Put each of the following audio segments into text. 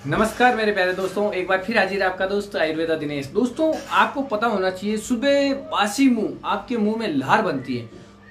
नमस्कार मेरे प्यारे दोस्तों, एक बार फिर हाजिर है आपका दोस्त आयुर्वेदा दिनेश। दोस्तों, आपको पता होना चाहिए सुबह बासी मुंह आपके मुंह में लार बनती है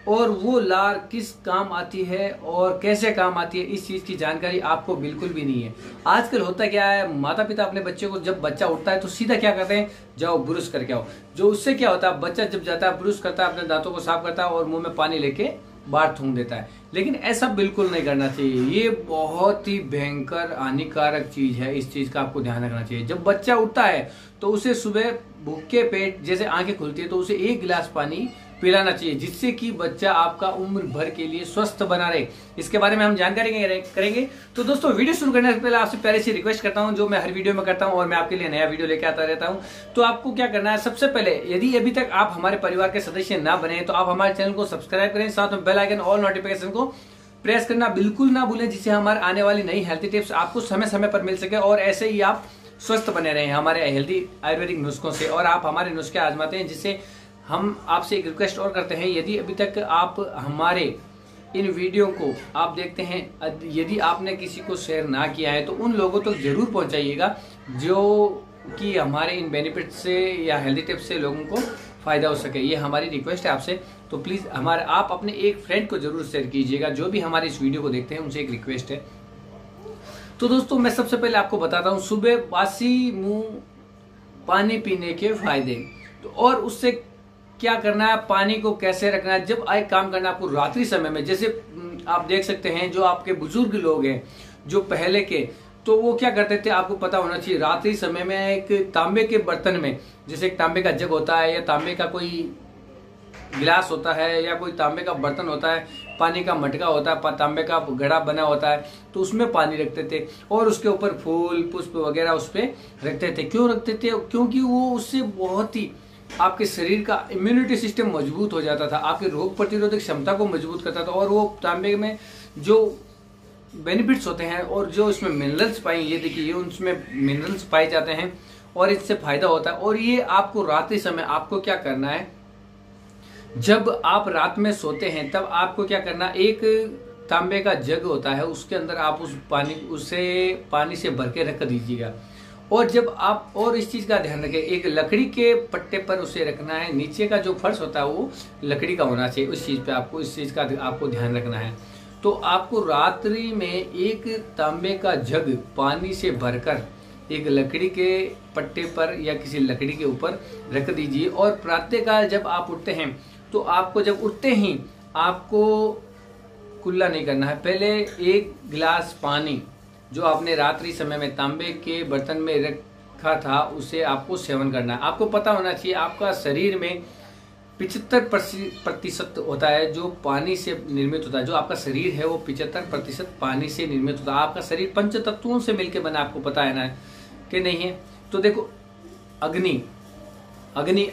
और वो लार किस काम आती है और कैसे काम आती है, इस चीज की जानकारी आपको बिल्कुल भी नहीं है। आजकल होता क्या है, माता पिता अपने बच्चे को जब बच्चा उठता है तो सीधा क्या करते हैं, जाओ ब्रश करके आओ। जो उससे क्या होता है, बच्चा जब जाता है ब्रश करता है, अपने दांतों को साफ करता है और मुंह में पानी लेके बाहर थूक देता है। लेकिन ऐसा बिल्कुल नहीं करना चाहिए, ये बहुत ही भयंकर हानिकारक चीज है। इस चीज का आपको ध्यान रखना चाहिए। जब बच्चा उठता है तो उसे सुबह भूखे पेट जैसे आंखें खुलती है तो उसे 1 गिलास पानी पिलाना चाहिए, जिससे कि बच्चा आपका उम्र भर के लिए स्वस्थ बना रहे। इसके बारे में हम जानकारी करेंगे। तो दोस्तों, वीडियो शुरू करने से पहले आपसे प्यारे से रिक्वेस्ट करता हूं, जो मैं हर वीडियो में करता हूं और मैं आपके लिए नया वीडियो लेके आता रहता हूं। तो आपको क्या करना है, सबसे पहले यदि अभी तक आप हमारे परिवार के सदस्य ना बने तो आप हमारे चैनल को सब्सक्राइब करें, साथ में बेल आइकन ऑल नोटिफिकेशन को प्रेस करना बिल्कुल ना भूलें, जिससे हमारे आने वाली नई हेल्थी टिप्स आपको समय समय पर मिल सके और ऐसे ही आप स्वस्थ बने रहें हमारे हेल्दी आयुर्वेदिक नुस्खों से और आप हमारे नुस्खे आजमाते हैं। जिससे हम आपसे एक रिक्वेस्ट और करते हैं, यदि अभी तक आप हमारे इन वीडियो को आप देखते हैं, यदि आपने किसी को शेयर ना किया है तो उन लोगों तक जरूर पहुंचाइएगा जो कि हमारे इन बेनिफिट से या हेल्दी टिप्स से लोगों को फायदा हो सके। ये हमारी रिक्वेस्ट है आपसे। तो प्लीज आप अपने एक फ्रेंड को जरूर शेयर कीजिएगा, जो भी हमारे इस वीडियो को देखते हैं उनसे एक रिक्वेस्ट है। तो दोस्तों, मैं सबसे पहले आपको बताता हूँ सुबह बासी मुंह पानी पीने के फायदे। तो और उससे क्या करना है, पानी को कैसे रखना है। जब एक काम करना है आपको रात्रि समय में, जैसे आप देख सकते हैं जो आपके बुजुर्ग लोग हैं जो पहले के, तो वो क्या करते थे आपको पता होना चाहिए। रात्रि समय में एक तांबे के बर्तन में, जैसे एक तांबे का जग होता है या तांबे का कोई गिलास होता है या कोई तांबे का बर्तन होता है, पानी का मटका होता है, तांबे का घड़ा बना होता है, तो उसमें पानी रखते थे और उसके ऊपर फूल पुष्प वगैरह उस पर रखते थे। क्यों रखते थे? क्योंकि वो उससे बहुत ही आपके शरीर का इम्यूनिटी सिस्टम मजबूत हो जाता था, आपकी रोग प्रतिरोधक क्षमता को मजबूत करता था। और वो तांबे में जो बेनिफिट्स होते हैं और जो इसमें मिनरल्स पाए, ये देखिए, ये उसमें मिनरल्स पाए जाते हैं और इससे फायदा होता है। और ये आपको रात्रि समय आपको क्या करना है, जब आप रात में सोते हैं तब आपको क्या करना, एक तांबे का जग होता है, उसके अंदर आप उसे पानी से भर के रख दीजिएगा। और जब आप, और इस चीज का ध्यान रखें, एक लकड़ी के पट्टे पर उसे रखना है, नीचे का जो फर्श होता है वो लकड़ी का होना चाहिए। उस चीज पे आपको, इस चीज का आपको ध्यान रखना है। तो आपको रात्रि में एक तांबे का जग पानी से भरकर एक लकड़ी के पट्टे पर या किसी लकड़ी के ऊपर रख दीजिए। और प्रातःकाल जब आप उठते हैं तो आपको, जब उठते ही आपको कुल्ला नहीं करना है, पहले 1 गिलास पानी जो आपने रात्रि समय में तांबे के बर्तन में रखा था उसे आपको सेवन करना है। आपको पता होना चाहिए आपका शरीर में 75% होता है जो पानी से निर्मित होता है। जो आपका शरीर है वो 75% पानी से निर्मित होता है। आपका शरीर पंच तत्वों से मिलकर बना, आपको पता है ना कि नहीं है? तो देखो, अग्नि,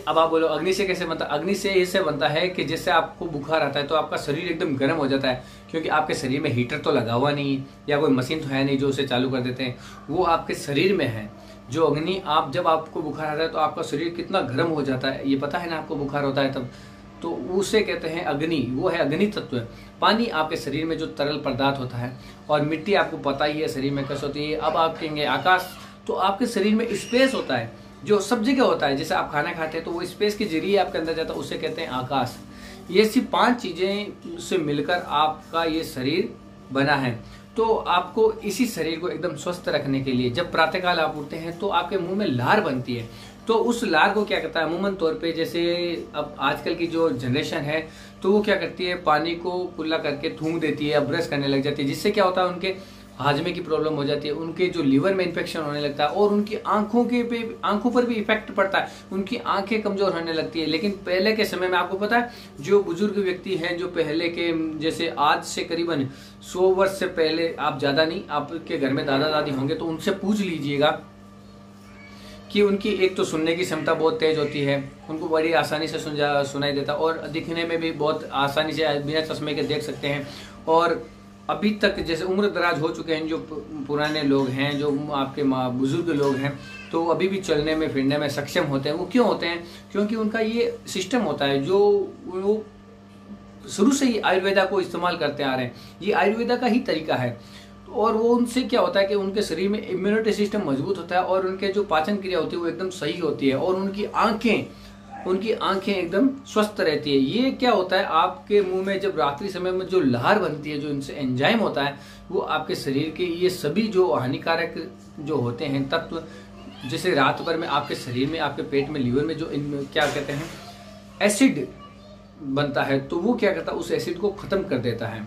अब आप बोलो अग्नि से कैसे बनता है? अग्नि से इससे बनता है कि जैसे आपको बुखार आता है तो आपका शरीर एकदम गर्म हो जाता है, क्योंकि आपके शरीर में हीटर तो लगा हुआ नहीं या कोई मशीन तो है नहीं जो उसे चालू कर देते हैं, वो आपके शरीर में है जो अग्नि। आप जब आपको बुखार आता है तो आपका शरीर कितना गर्म हो जाता है, ये पता है ना आपको बुखार होता है तब। तो उसे कहते हैं अग्नि, वो है अग्नि तत्व। पानी आपके शरीर में जो तरल पदार्थ होता है, और मिट्टी आपको पता ही है शरीर में कैसे होती है। अब आप कहेंगे आकाश, तो आपके शरीर में स्पेस होता है जो सब जगह होता है। जैसे आप खाना खाते हैं तो वो स्पेस के जरिए आपके अंदर जाता है, उसे कहते हैं आकाश। ये सिर्फ 5 चीजें से मिलकर आपका ये शरीर बना है। तो आपको इसी शरीर को एकदम स्वस्थ रखने के लिए जब प्रातःकाल आप उठते हैं तो आपके मुंह में लार बनती है, तो उस लार को क्या करता है, अमूमन तौर पे जैसे अब आजकल की जो जनरेशन है तो वो क्या करती है, पानी को कुल्ला करके थूक देती है या ब्रश करने लग जाती है, जिससे क्या होता है उनके हाजमे की प्रॉब्लम हो जाती है, उनके जो लीवर में इन्फेक्शन होने लगता है और उनकी आंखों पर भी इफेक्ट पड़ता है, उनकी आंखें कमजोर होने लगती है। लेकिन पहले के समय में आपको पता है जो बुजुर्ग व्यक्ति हैं, जो पहले के, जैसे आज से करीबन 100 वर्ष से पहले, आप ज्यादा नहीं, आपके घर में दादा दादी होंगे तो उनसे पूछ लीजिएगा कि उनकी एक तो सुनने की क्षमता बहुत तेज होती है, उनको बड़ी आसानी से सुनाई देता, और दिखने में भी बहुत आसानी से बिना चश्मे के देख सकते हैं। और अभी तक जैसे उम्र दराज हो चुके हैं जो पुराने लोग हैं, जो आपके बुजुर्ग लोग हैं, तो अभी भी चलने में फिरने में सक्षम होते हैं। वो क्यों होते हैं? क्योंकि उनका ये सिस्टम होता है जो वो शुरू से ही आयुर्वेदा को इस्तेमाल करते आ रहे हैं। ये आयुर्वेदा का ही तरीका है। और वो उनसे क्या होता है कि उनके शरीर में इम्यूनिटी सिस्टम मजबूत होता है और उनके जो पाचन क्रिया होती है वो एकदम सही होती है और उनकी आंखें एकदम स्वस्थ रहती है। ये क्या होता है, आपके मुंह में जब रात्रि समय में जो लहर बनती है, जो इनसे एंजाइम होता है, वो आपके शरीर के ये सभी जो हानिकारक जो होते हैं तत्व, जैसे रात भर में आपके शरीर में, आपके पेट में, लीवर में जो क्या कहते हैं एसिड बनता है, तो वो क्या करता है, उस एसिड को खत्म कर देता है।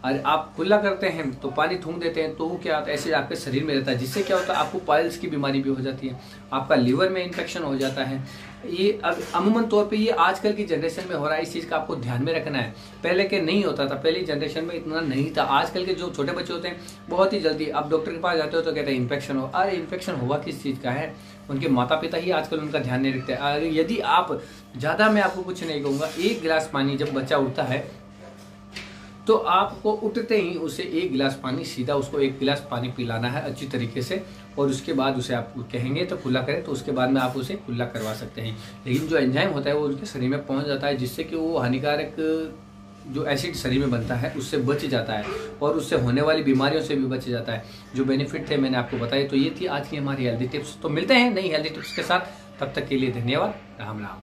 और आप खुला करते हैं तो पानी थूक देते हैं तो वो क्या होता है, एसिड आपके शरीर में रहता है, जिससे क्या होता है आपको पाइल्स की बीमारी भी हो जाती है, आपका लीवर में इन्फेक्शन हो जाता है। ये अमूमन तौर पे ये आजकल की जनरेशन में हो रहा है, इस चीज़ का आपको ध्यान में रखना है। पहले के नहीं होता था, पहली जनरेशन में इतना नहीं था। आजकल के जो छोटे बच्चे होते हैं बहुत ही जल्दी आप डॉक्टर के पास जाते हो तो कहते हैं इन्फेक्शन हो। अरे इन्फेक्शन हुआ किस चीज़ का है, उनके माता पिता ही आजकल उनका ध्यान नहीं रखते। अरे यदि आप ज़्यादा, मैं आपको कुछ नहीं कहूँगा, 1 गिलास पानी जब बच्चा उठता है तो आपको उठते ही उसे 1 गिलास पानी, सीधा उसको 1 गिलास पानी पिलाना है अच्छी तरीके से, और उसके बाद उसे आप कहेंगे तो खुला करें, तो उसके बाद में आप उसे खुला करवा सकते हैं। लेकिन जो एंजाइम होता है वो उसके शरीर में पहुंच जाता है, जिससे कि वो हानिकारक जो एसिड शरीर में बनता है उससे बच जाता है और उससे होने वाली बीमारियों से भी बच जाता है। जो बेनिफिट थे मैंने आपको बताए। तो ये थी आज की हमारी हेल्दी टिप्स। तो मिलते हैं नई हेल्दी टिप्स के साथ, तब तक के लिए धन्यवाद। राम राम।